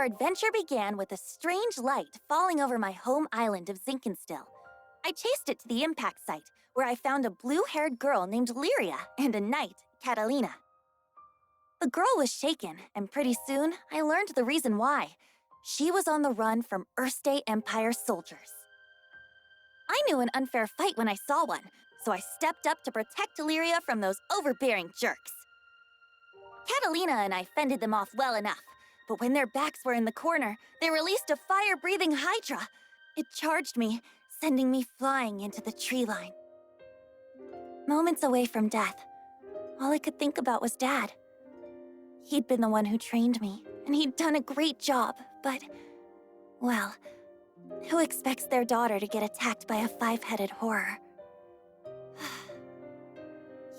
Our adventure began with a strange light falling over my home island of Zinkenstill. I chased it to the impact site, where I found a blue-haired girl named Lyria and a knight, Catalina. The girl was shaken, and pretty soon I learned the reason why. She was on the run from Erste Empire soldiers. I knew an unfair fight when I saw one, so I stepped up to protect Lyria from those overbearing jerks. Catalina and I fended them off well enough, but when their backs were in the corner, they released a fire-breathing hydra. It charged me, sending me flying into the tree line. Moments away from death, all I could think about was Dad. He'd been the one who trained me, and he'd done a great job, but, well, who expects their daughter to get attacked by a five-headed horror?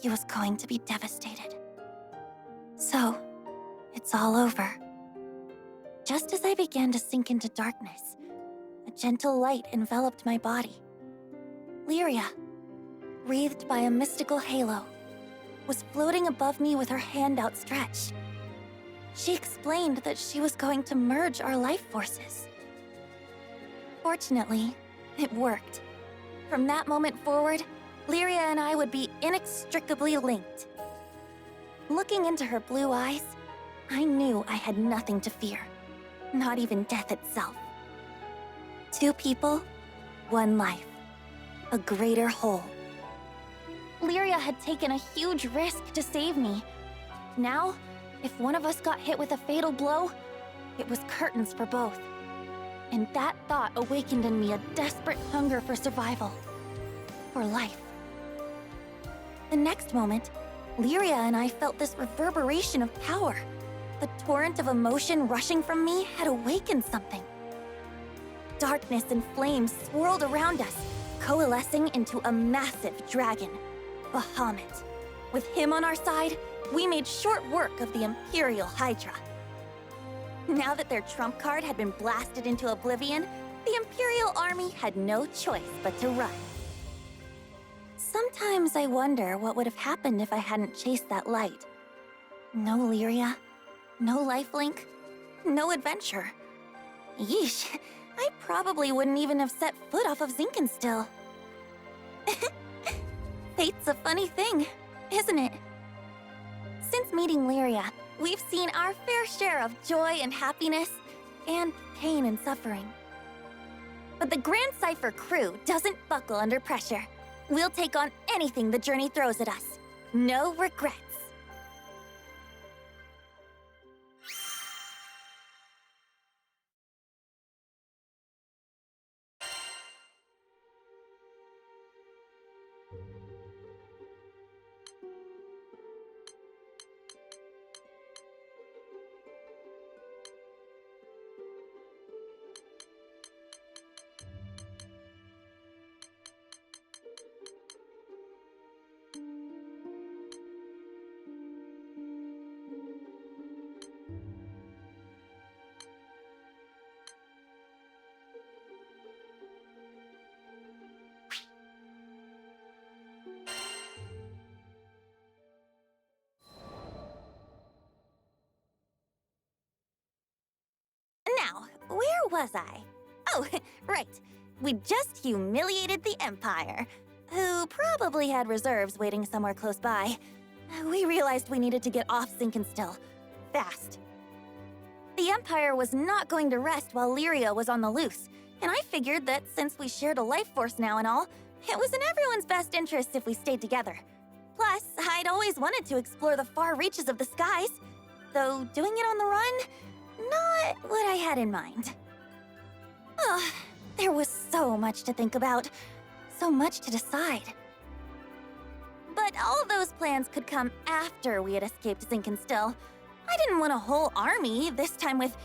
He was going to be devastated. So, it's all over. Just as I began to sink into darkness, a gentle light enveloped my body. Lyria, wreathed by a mystical halo, was floating above me with her hand outstretched. She explained that she was going to merge our life forces. Fortunately, it worked. From that moment forward, Lyria and I would be inextricably linked. Looking into her blue eyes, I knew I had nothing to fear, not even death itself. Two people, one life, a greater whole. Lyria had taken a huge risk to save me. Now, if one of us got hit with a fatal blow, it was curtains for both. And that thought awakened in me a desperate hunger for survival, for life. The next moment, Lyria and I felt this reverberation of power. The torrent of emotion rushing from me had awakened something. Darkness and flames swirled around us, coalescing into a massive dragon, Bahamut. With him on our side, we made short work of the Imperial Hydra. Now that their trump card had been blasted into oblivion, the Imperial Army had no choice but to run. Sometimes I wonder what would have happened if I hadn't chased that light. No Lyria, no lifelink, no adventure. Yeesh, I probably wouldn't even have set foot off of Zinkenstill. Fate's a funny thing, isn't it? Since meeting Lyria, we've seen our fair share of joy and happiness, and pain and suffering. But the Grand Cypher crew doesn't buckle under pressure. We'll take on anything the journey throws at us. No regrets. Now, where was I? Oh, right. We just humiliated the Empire, who probably had reserves waiting somewhere close by. We realized we needed to get off Zinkenstill, fast. The Empire was not going to rest while Lyria was on the loose, and I figured that since we shared a life force now and all, it was in everyone's best interest if we stayed together. Plus, I'd always wanted to explore the far reaches of the skies, though doing it on the run, not what I had in mind. Ugh, there was so much to think about, so much to decide. But all of those plans could come after we had escaped Zinkenstill. I didn't want a whole army, this time with,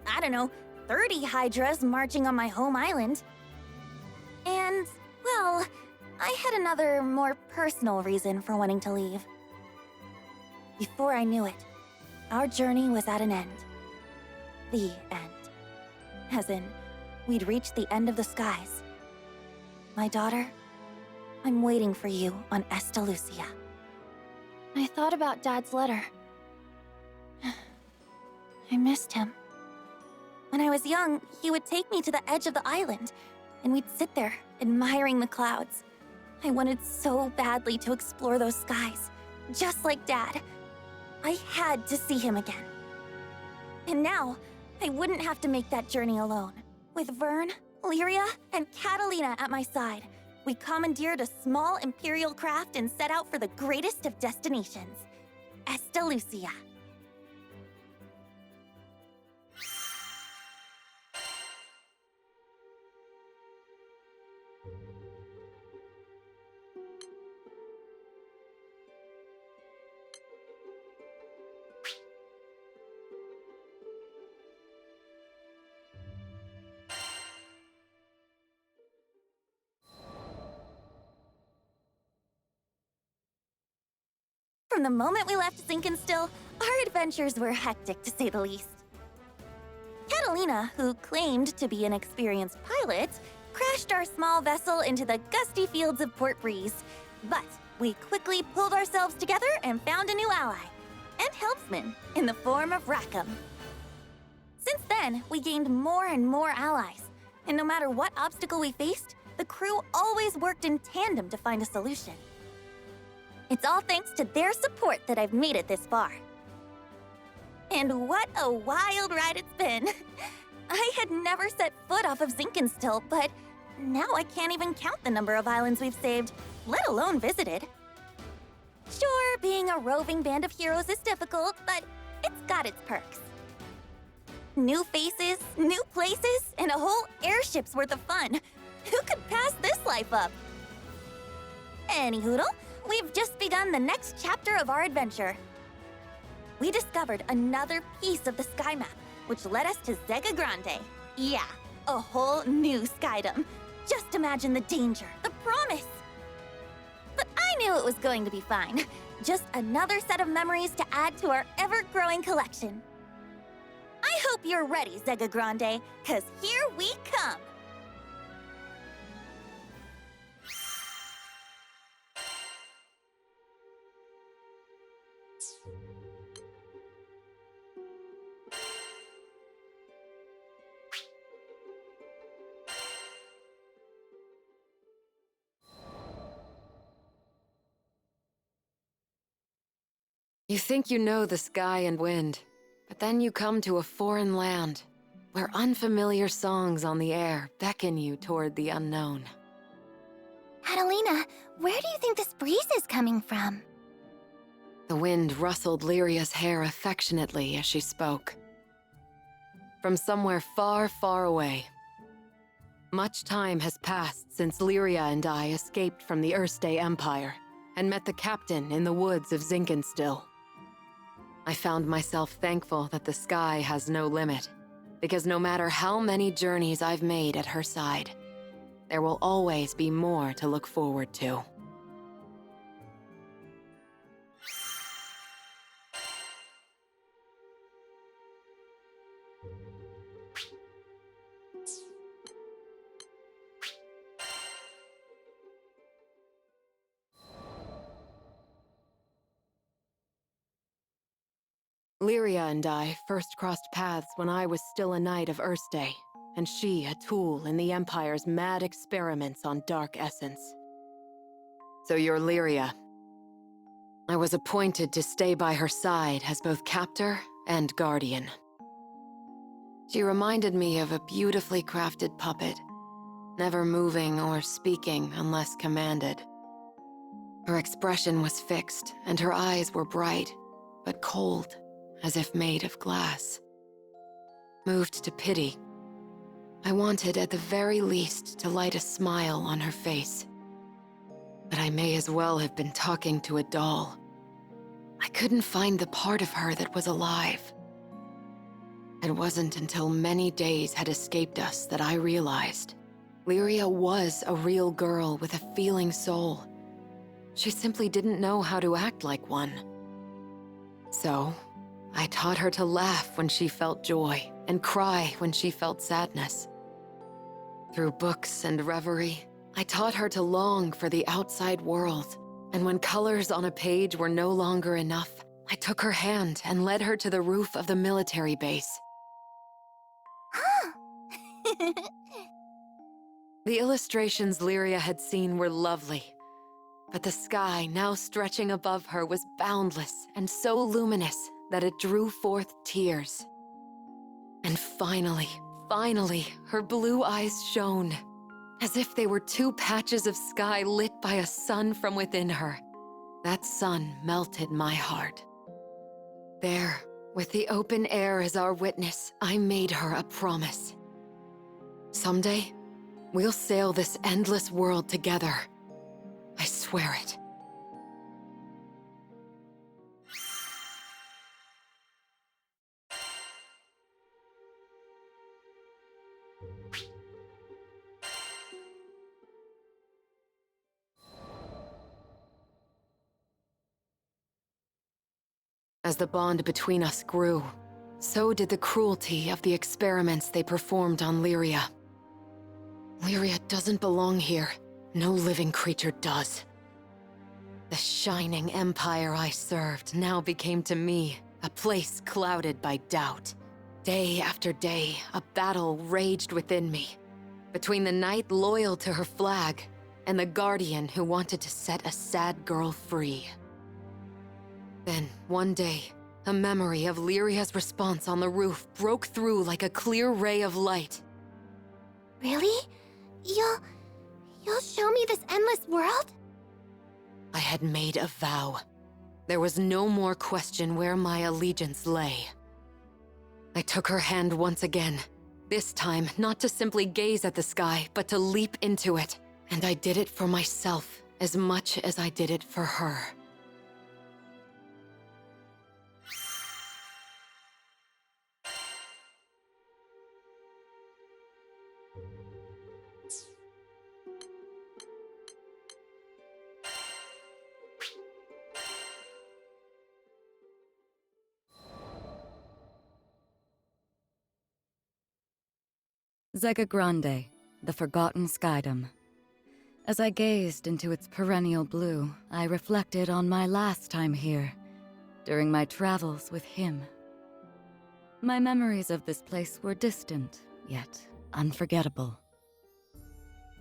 I don't know, 30 Hydras marching on my home island. And, well, I had another, more personal reason for wanting to leave. Before I knew it, our journey was at an end. The end. As in, we'd reached the end of the skies. My daughter, I'm waiting for you on Estalucia. I thought about Dad's letter. I missed him. When I was young, he would take me to the edge of the island, and we'd sit there, admiring the clouds. I wanted so badly to explore those skies, just like Dad. I had to see him again. And now, I wouldn't have to make that journey alone. With Vern, Lyria, and Catalina at my side, we commandeered a small Imperial craft and set out for the greatest of destinations, Esta Lucia. From the moment we left Zinkenstill, our adventures were hectic, to say the least. Catalina, who claimed to be an experienced pilot, crashed our small vessel into the gusty fields of Port Breeze. But we quickly pulled ourselves together and found a new ally, and helpsman, in the form of Rackham. Since then, we gained more and more allies, and no matter what obstacle we faced, the crew always worked in tandem to find a solution. It's all thanks to their support that I've made it this far. And what a wild ride it's been! I had never set foot off of Zinkenstill, but now I can't even count the number of islands we've saved, let alone visited. Sure, being a roving band of heroes is difficult, but it's got its perks. New faces, new places, and a whole airship's worth of fun. Who could pass this life up? Anyhoodle, we've just begun the next chapter of our adventure. We discovered another piece of the sky map, which led us to Zega Grande. Yeah, a whole new skydom. Just imagine the danger, the promise. But I knew it was going to be fine. Just another set of memories to add to our ever-growing collection. I hope you're ready, Zega Grande, 'cause here we come! You think you know the sky and wind, but then you come to a foreign land where unfamiliar songs on the air beckon you toward the unknown. Catalina, where do you think this breeze is coming from? The wind rustled Lyria's hair affectionately as she spoke. From somewhere far, far away. Much time has passed since Lyria and I escaped from the Erste Empire and met the captain in the woods of Zinkenstill. I found myself thankful that the sky has no limit, because no matter how many journeys I've made at her side, there will always be more to look forward to. Lyria and I first crossed paths when I was still a knight of Erste, and she a tool in the Empire's mad experiments on dark essence. So you're Lyria. I was appointed to stay by her side as both captor and guardian. She reminded me of a beautifully crafted puppet, never moving or speaking unless commanded. Her expression was fixed, and her eyes were bright, but cold, as if made of glass. Moved to pity, I wanted at the very least to light a smile on her face. But I may as well have been talking to a doll. I couldn't find the part of her that was alive. It wasn't until many days had escaped us that I realized Lyria was a real girl with a feeling soul. She simply didn't know how to act like one. So, I taught her to laugh when she felt joy and cry when she felt sadness. Through books and reverie, I taught her to long for the outside world, and when colors on a page were no longer enough, I took her hand and led her to the roof of the military base. The illustrations Lyria had seen were lovely, but the sky now stretching above her was boundless and so luminous that it drew forth tears. And finally, her blue eyes shone, as if they were two patches of sky lit by a sun from within her. That sun melted my heart. There, with the open air as our witness, I made her a promise. Someday, we'll sail this endless world together. I swear it. As the bond between us grew, so did the cruelty of the experiments they performed on Lyria. Lyria doesn't belong here. No living creature does. The shining empire I served now became to me a place clouded by doubt. Day after day, a battle raged within me, between the knight loyal to her flag and the guardian who wanted to set a sad girl free. Then, one day, a memory of Lyria's response on the roof broke through like a clear ray of light. Really? You'll show me this endless world? I had made a vow. There was no more question where my allegiance lay. I took her hand once again, this time not to simply gaze at the sky, but to leap into it. And I did it for myself as much as I did it for her. Zega Grande, the Forgotten Skydom. As I gazed into its perennial blue, I reflected on my last time here, during my travels with him. My memories of this place were distant, yet unforgettable.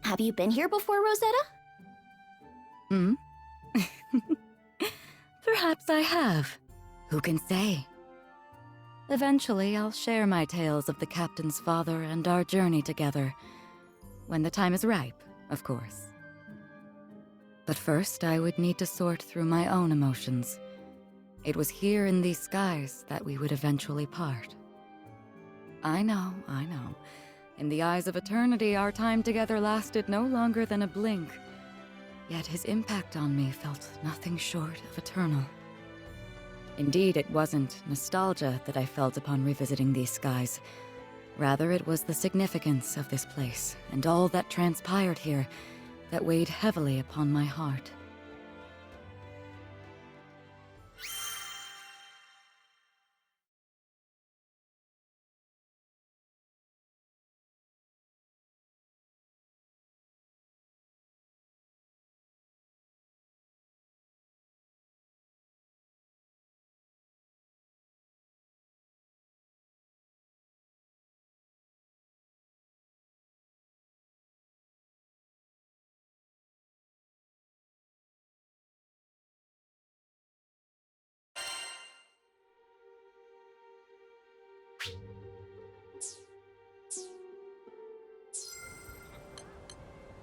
Have you been here before, Rosetta? Hmm? Perhaps I have. Who can say? Eventually, I'll share my tales of the captain's father and our journey together. When the time is ripe, of course. But first, I would need to sort through my own emotions. It was here in these skies that we would eventually part. I know. In the eyes of eternity, our time together lasted no longer than a blink. Yet his impact on me felt nothing short of eternal. Indeed, it wasn't nostalgia that I felt upon revisiting these skies. Rather, it was the significance of this place and all that transpired here that weighed heavily upon my heart.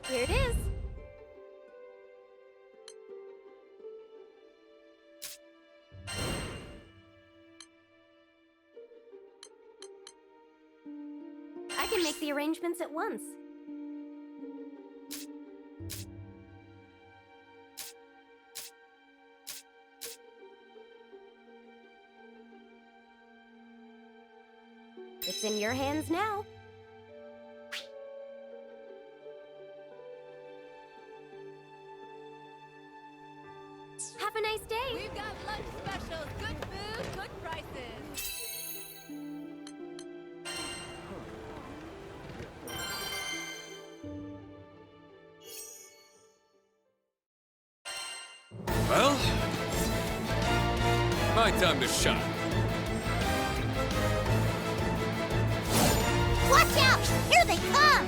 Here it is. I can make the arrangements at once. It's in your hands now. Have a nice day. We've got lunch specials, good food, good prices. Well, my time to shine. Watch out! Here they come!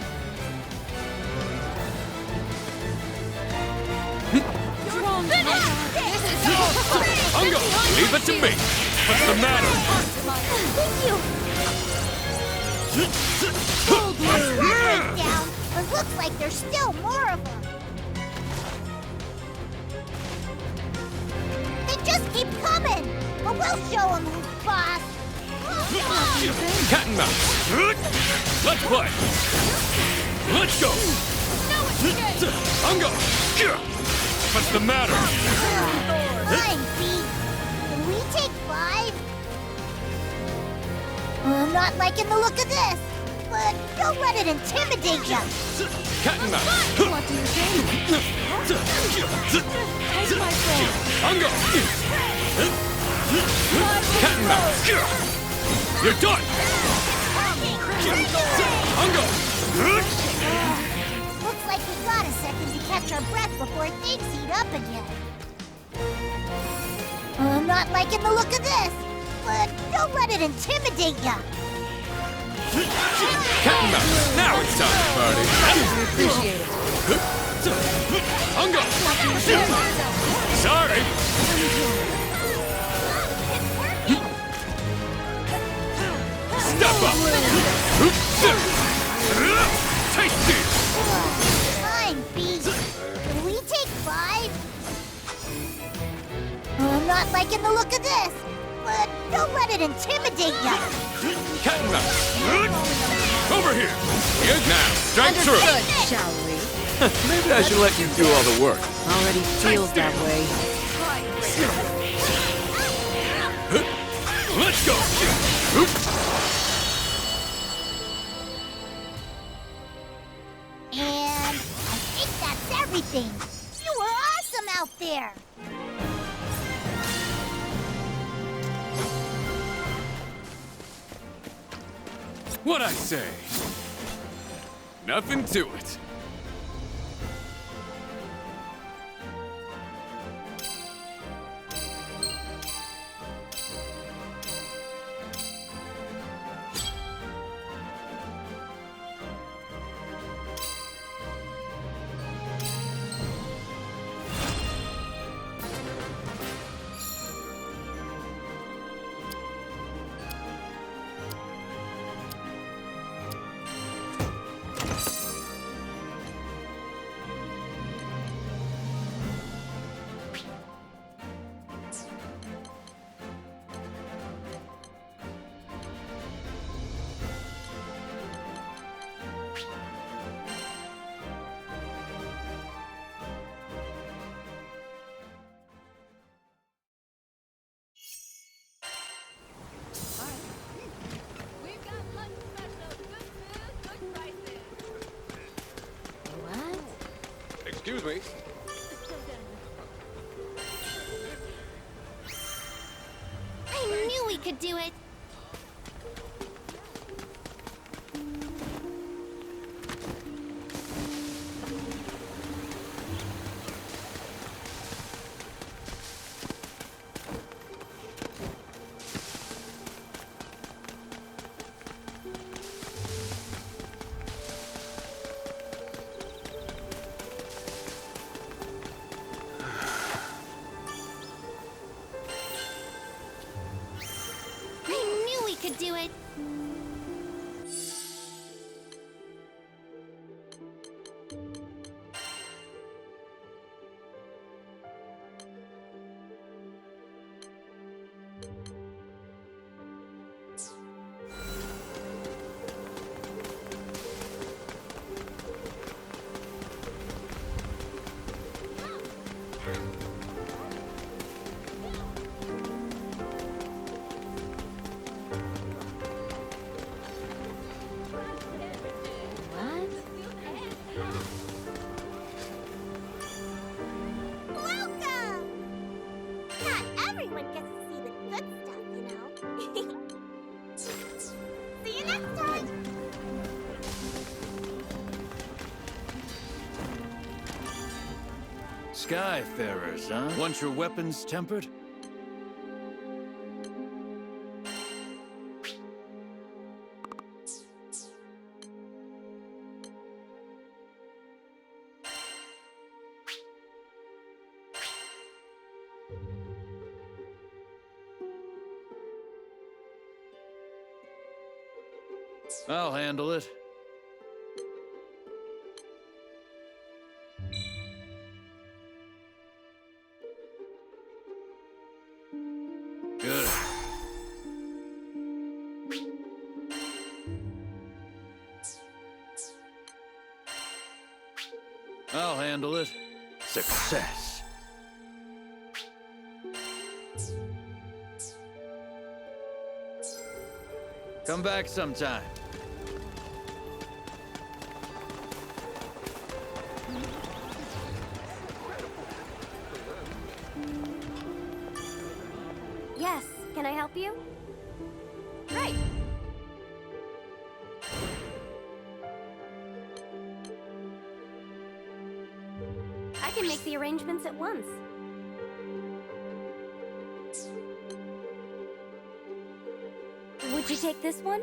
Ungo, leave it to me. What's the matter? Thank you! Went down, but looks like there's still more of them. They just keep coming, but we'll show them who's boss. Cat and mouse. Let's play. Let's go. Ungo. What's the matter? Fine, Pete. Can we take 5? I'm not liking the look of this, but don't let it intimidate you. Cat and mouse. What do you think? Take my phone. Ungo. Cat and mouse. You're done. Ungo. Looks like we got a second to catch our breath before things heat up again. I'm not liking the look of this, but don't let it intimidate ya. Cat and mouse. Now it's time to party. Appreciate it. Ungo. Sorry. Step up. Tasty. Fine, Beast. Can we take 5? I'm not liking the look of this, but don't let it intimidate ya. Cat and mouse. Over here. Good now. Strike through. Understood, shall we? Maybe I should let you do all the work. Already feels that way. Let's go. And I think that's everything. You were awesome out there. What'd I say? Nothing to it. We've got lunch specials. Good food, good prices. What? Excuse me. I knew we could do it. I knew we could do it. Welcome! Not everyone gets to see the good stuff, you know. See you next time! Skyfarers, huh? Want your weapons tempered? I'll handle it. Good. I'll handle it. Success. Come back sometime. Yes, can I help you? Right. I can make the arrangements at once. Would you take this one?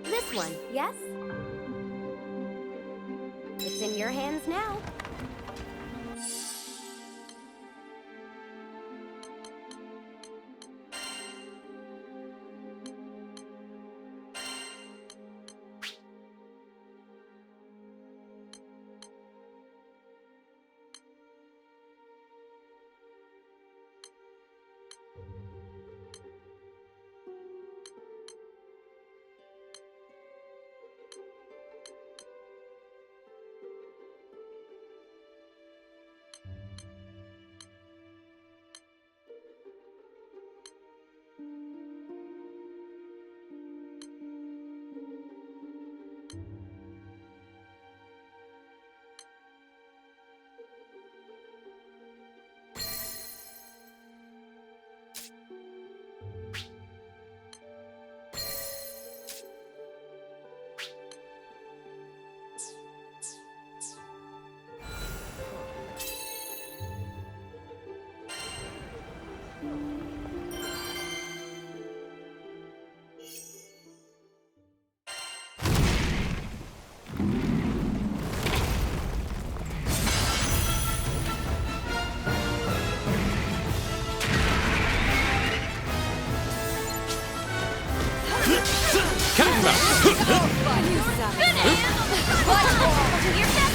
This one, yes? It's in your hands now.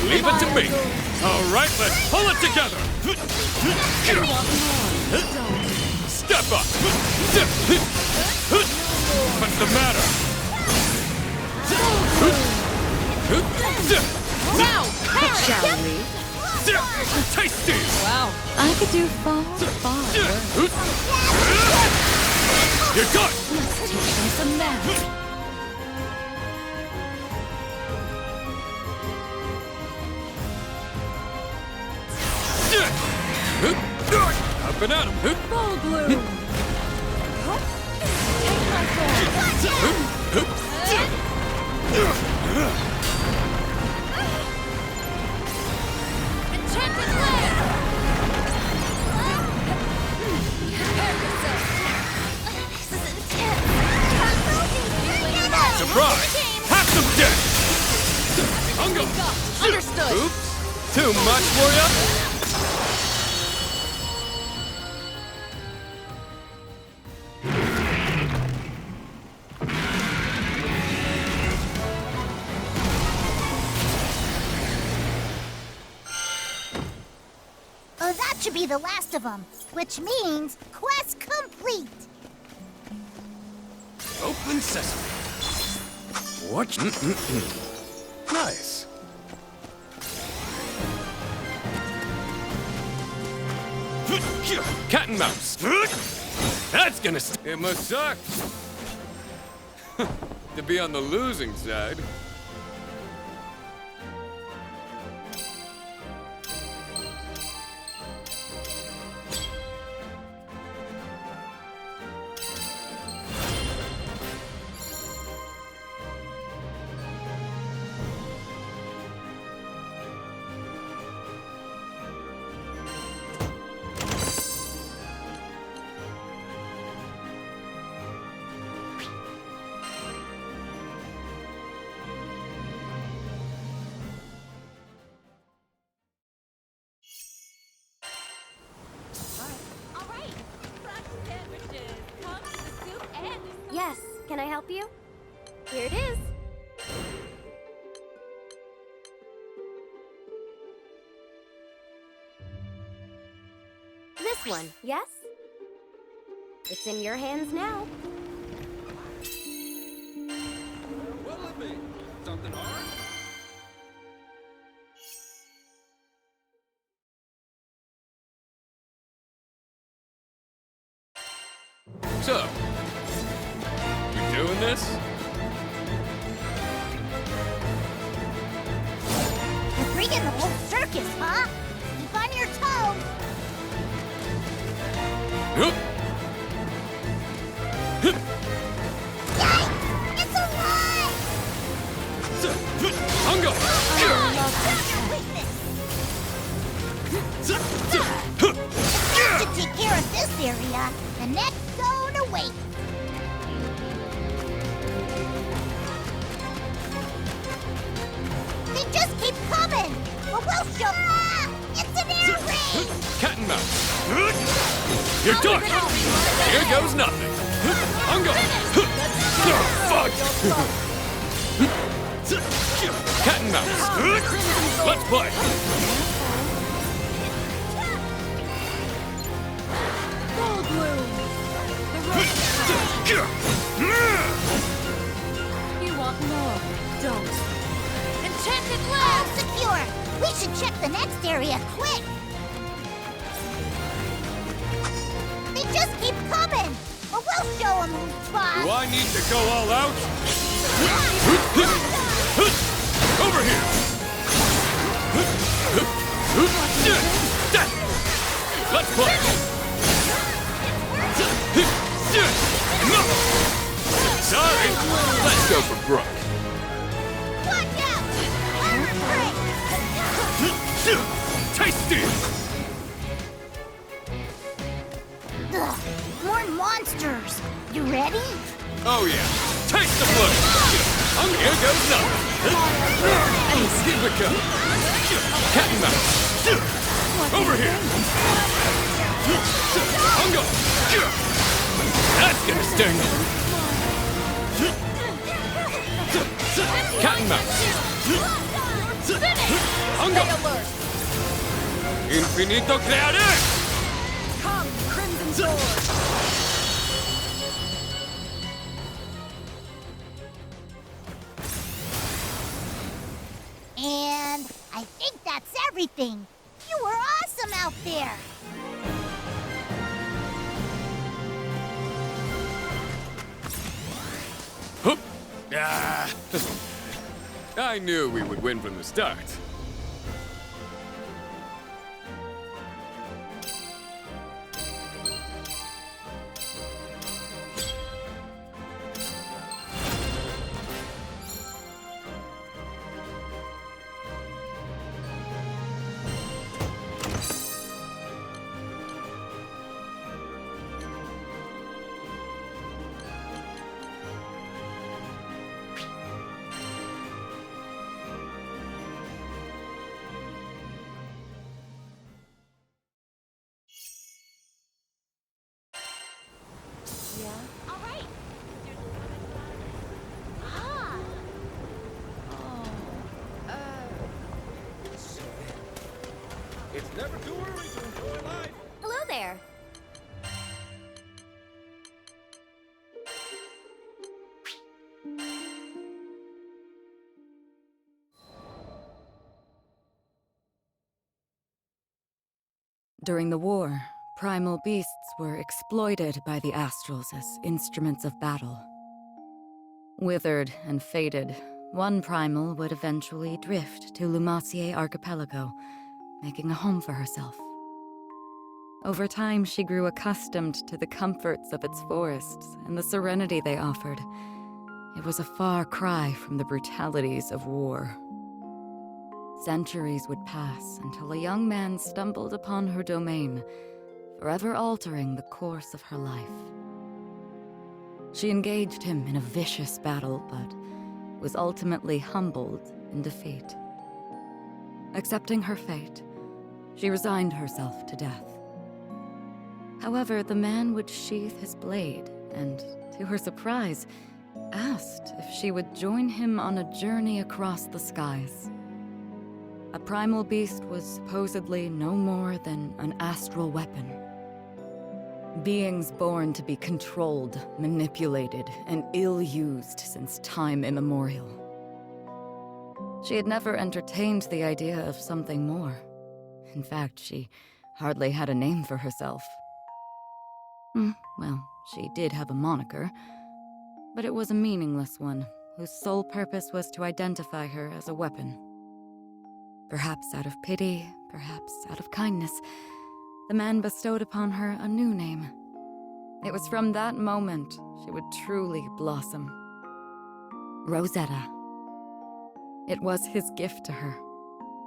Leave it to me. All right, let's pull it together. Step up. What's the matter? Now, shall we? Tasty. Wow, I could do far, far worse. You're done. Let's teach them some math. Up and at 'em. Full bloom. Take my form. Enchanted blade! Prepare yourself! This is intense. Surprise! Have some dick! Ungo! Understood! Oops! Too much for ya? Oh, that should be the last of them, which means quest complete. Open sesame. What? Nice. Cat and mouse. That's gonna it must suck. To be on the losing side. Can I help you? Here it is. This one, yes? It's in your hands now. What'll it be? Something hard? So, we doing this? You're bringing the whole circus, huh? Keep on your toes. Hup. Yikes! It's alive! Hungo! Found your weakness. To take care of this area, the next zone awaits. They just keep coming, but we'll show. Ah, it's an air raid! Cat and mouse. You're done! Here goes nothing. Hungo! Oh, fuck! Cat and mouse. Let's play! You want more? Don't. Enchanted All lab! secure. We should check the next area quick. They just keep coming, but we'll show them who's boss. Do I need to go all out? Over here! Let's play! Sorry! Let's go for Brooke. Watch out! Armor break! Tasty! Ugh, more monsters. You ready? Oh yeah! Taste the blood! Here goes nothing! Here we go! Cat and mouse! Over here! Hungo! That's gonna sting! Cat and mouse! Hungo! Infinito creare! Come, Crimson Sword! And I think that's everything. You were awesome out there. Hup. Ah. I knew we would win from the start. All right. Ah. It's never too early to enjoy life. Hello there. During the war, primal beasts were exploited by the Astrals as instruments of battle. Withered and faded, one primal would eventually drift to Lumacier Archipelago, making a home for herself. Over time, she grew accustomed to the comforts of its forests and the serenity they offered. It was a far cry from the brutalities of war. Centuries would pass until a young man stumbled upon her domain, forever altering the course of her life. She engaged him in a vicious battle, but was ultimately humbled in defeat. Accepting her fate, she resigned herself to death. However, the man would sheath his blade, and, to her surprise, asked if she would join him on a journey across the skies. A primal beast was supposedly no more than an astral weapon. Beings born to be controlled, manipulated, and ill-used since time immemorial. She had never entertained the idea of something more. In fact, she hardly had a name for herself. Well, she did have a moniker, but it was a meaningless one, whose sole purpose was to identify her as a weapon. Perhaps out of pity, perhaps out of kindness, the man bestowed upon her a new name. It was from that moment she would truly blossom. Rosetta. It was his gift to her,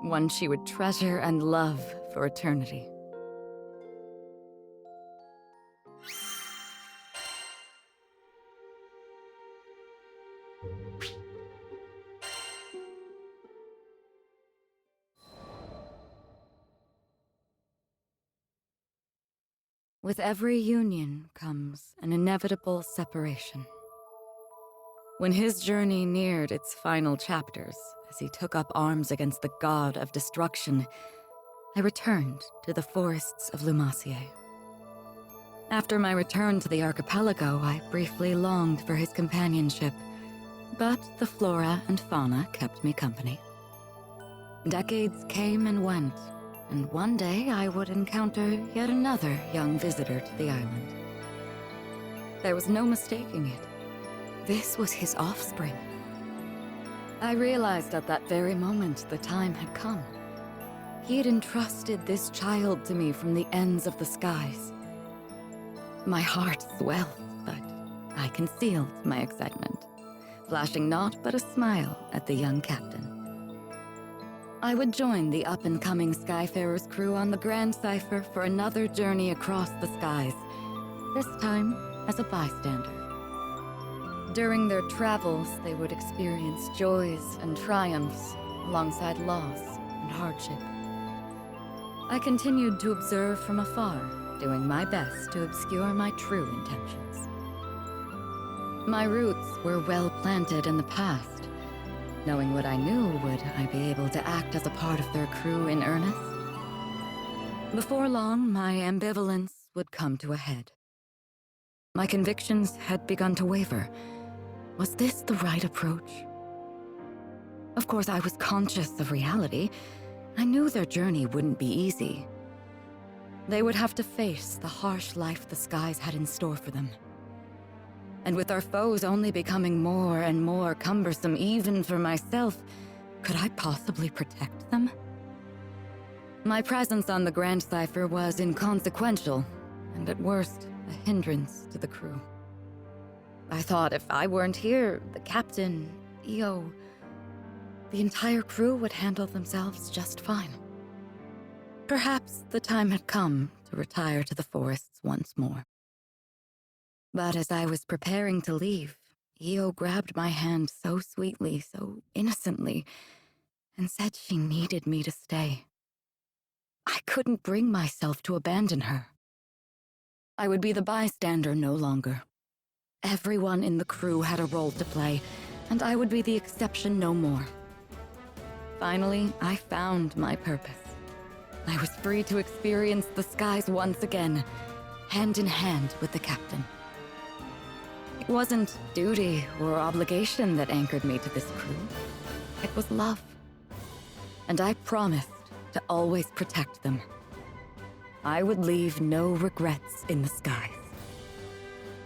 one she would treasure and love for eternity. With every union comes an inevitable separation. When his journey neared its final chapters, as he took up arms against the god of destruction, I returned to the forests of Lumacier. After my return to the archipelago, I briefly longed for his companionship, but the flora and fauna kept me company. Decades came and went, and one day I would encounter yet another young visitor to the island. There was no mistaking it. This was his offspring. I realized at that very moment the time had come. He had entrusted this child to me from the ends of the skies. My heart swelled, but I concealed my excitement, flashing naught but a smile at the young captain. I would join the up-and-coming Skyfarers crew on the Grand Cipher for another journey across the skies, this time as a bystander. During their travels, they would experience joys and triumphs, alongside loss and hardship. I continued to observe from afar, doing my best to obscure my true intentions. My roots were well planted in the past. Knowing what I knew, would I be able to act as a part of their crew in earnest? Before long, my ambivalence would come to a head. My convictions had begun to waver. Was this the right approach? Of course, I was conscious of reality. I knew their journey wouldn't be easy. They would have to face the harsh life the skies had in store for them. And with our foes only becoming more and more cumbersome even for myself, could I possibly protect them? My presence on the Grand Cipher was inconsequential, and at worst, a hindrance to the crew. I thought if I weren't here, the captain, EO, the entire crew would handle themselves just fine. Perhaps the time had come to retire to the forests once more. But as I was preparing to leave, EO grabbed my hand so sweetly, so innocently, and said she needed me to stay. I couldn't bring myself to abandon her. I would be the bystander no longer. Everyone in the crew had a role to play, and I would be the exception no more. Finally, I found my purpose. I was free to experience the skies once again, hand in hand with the captain. It wasn't duty or obligation that anchored me to this crew. It was love. And I promised to always protect them. I would leave no regrets in the skies.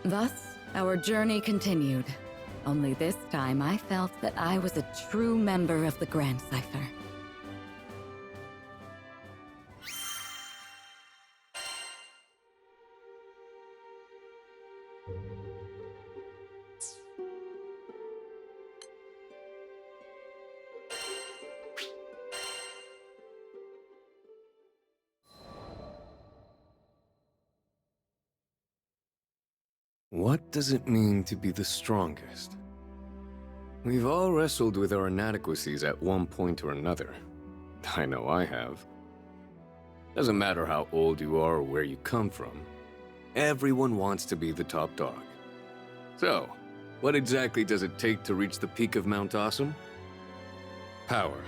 Thus, our journey continued. Only this time I felt that I was a true member of the Grand Cipher. What does it mean to be the strongest? We've all wrestled with our inadequacies at one point or another. I know I have. Doesn't matter how old you are or where you come from. Everyone wants to be the top dog. So, What exactly does it take to reach the peak of Mount Awesome? Power,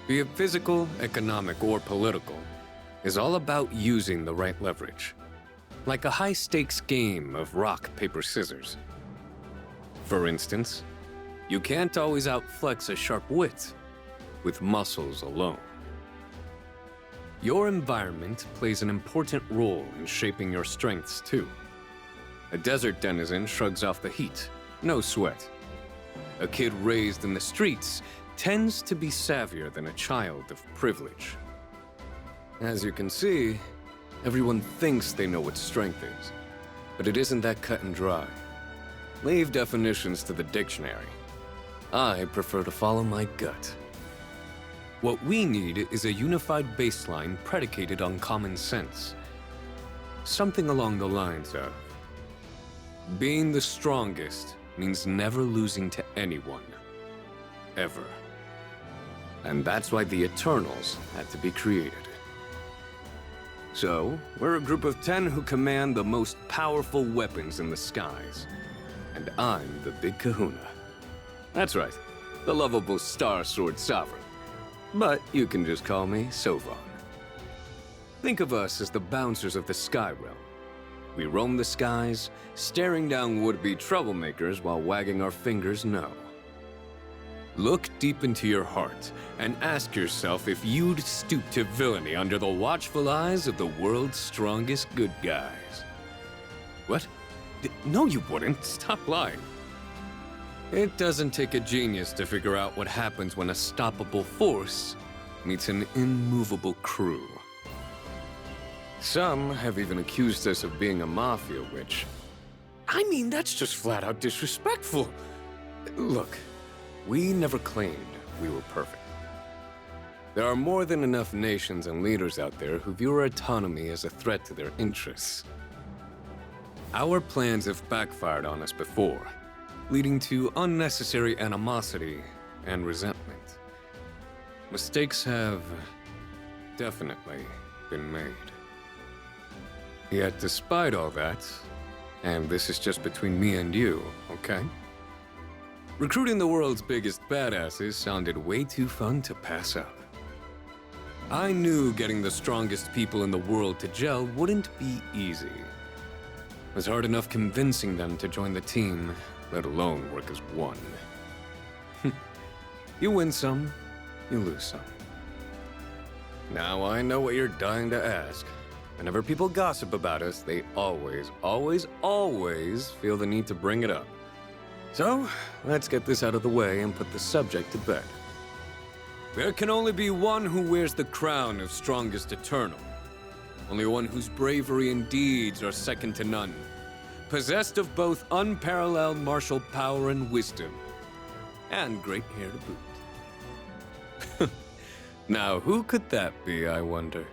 be it physical, economic, or political, is all about using the right leverage. Like a high-stakes game of rock, paper, scissors. For instance, you can't always outflex a sharp wit with muscles alone. Your environment plays an important role in shaping your strengths, too. A desert denizen shrugs off the heat, no sweat. A kid raised in the streets tends to be savvier than a child of privilege. As you can see, everyone thinks they know what strength is, but it isn't that cut and dry. Leave definitions to the dictionary. I prefer to follow my gut. What we need is a unified baseline predicated on common sense. Something along the lines of, being the strongest means never losing to anyone. Ever. And that's why the Eternals had to be created. So, we're a group of 10 who command the most powerful weapons in the skies. And I'm the Big Kahuna. That's right, the lovable Star Sword Sovereign. But you can just call me Sovan. Think of us as the bouncers of the Sky Realm. We roam the skies, staring down would-be troublemakers while wagging our fingers no. Look deep into your heart and ask yourself if you'd stoop to villainy under the watchful eyes of the world's strongest good guys. What? No, you wouldn't. Stop lying. It doesn't take a genius to figure out what happens when a stoppable force meets an immovable crew. Some have even accused us of being a mafia witch. I mean, that's just flat out disrespectful. Look, we never claimed we were perfect. There are more than enough nations and leaders out there who view our autonomy as a threat to their interests. Our plans have backfired on us before, leading to unnecessary animosity and resentment. Mistakes have definitely been made. Yet despite all that, and this is just between me and you, okay? Recruiting the world's biggest badasses sounded way too fun to pass up. I knew getting the strongest people in the world to gel wouldn't be easy. It was hard enough convincing them to join the team, let alone work as one. You win some, you lose some. Now I know what you're dying to ask. Whenever people gossip about us, they always feel the need to bring it up. So, let's get this out of the way and put the subject to bed. There can only be one who wears the crown of strongest eternal. Only one whose bravery and deeds are second to none. Possessed of both unparalleled martial power and wisdom. And great hair to boot. Now, who could that be, I wonder?